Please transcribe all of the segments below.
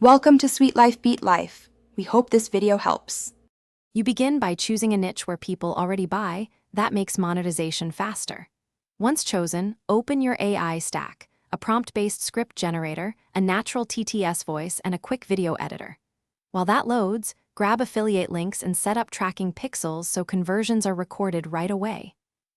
Welcome to Sweet Life Beat Life. We hope this video helps. You begin by choosing a niche where people already buy. That makes monetization faster. Once chosen, open your AI stack, a prompt-based script generator, a natural TTS voice, and a quick video editor. While that loads, grab affiliate links and set up tracking pixels so conversions are recorded right away.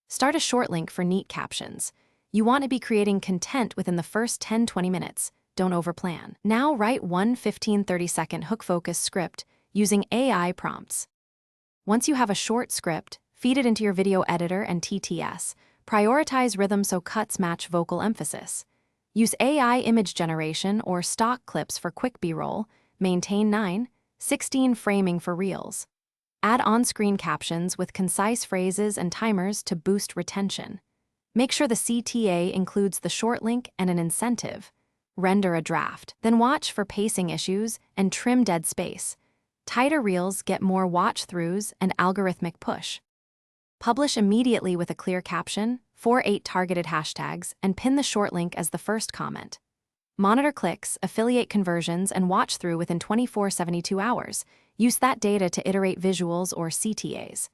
Start a short link for neat captions. You want to be creating content within the first 10-20 minutes. Don't overplan. Now write one 15-30-second hook-focused script using AI prompts. Once you have a short script, feed it into your video editor and TTS. Prioritize rhythm so cuts match vocal emphasis. Use AI image generation or stock clips for quick B-roll. Maintain 9/16 framing for reels. Add on-screen captions with concise phrases and timers to boost retention. Make sure the CTA includes the short link and an incentive. Render a draft, then watch for pacing issues and trim dead space. Tighter reels get more watch-throughs and algorithmic push. Publish immediately with a clear caption, 4-8 targeted hashtags, and pin the short link as the first comment. Monitor clicks, affiliate conversions, and watch-through within 24-72 hours. Use that data to iterate visuals or CTAs.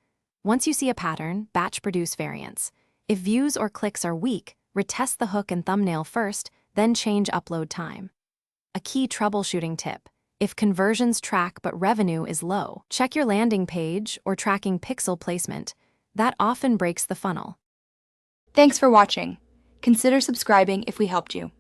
Once you see a pattern, batch produce variants. If views or clicks are weak, retest the hook and thumbnail first, then change upload time. A key troubleshooting tip: if conversions track but revenue is low, check your landing page or tracking pixel placement. That often breaks the funnel. Thanks for watching. Consider subscribing if we helped you.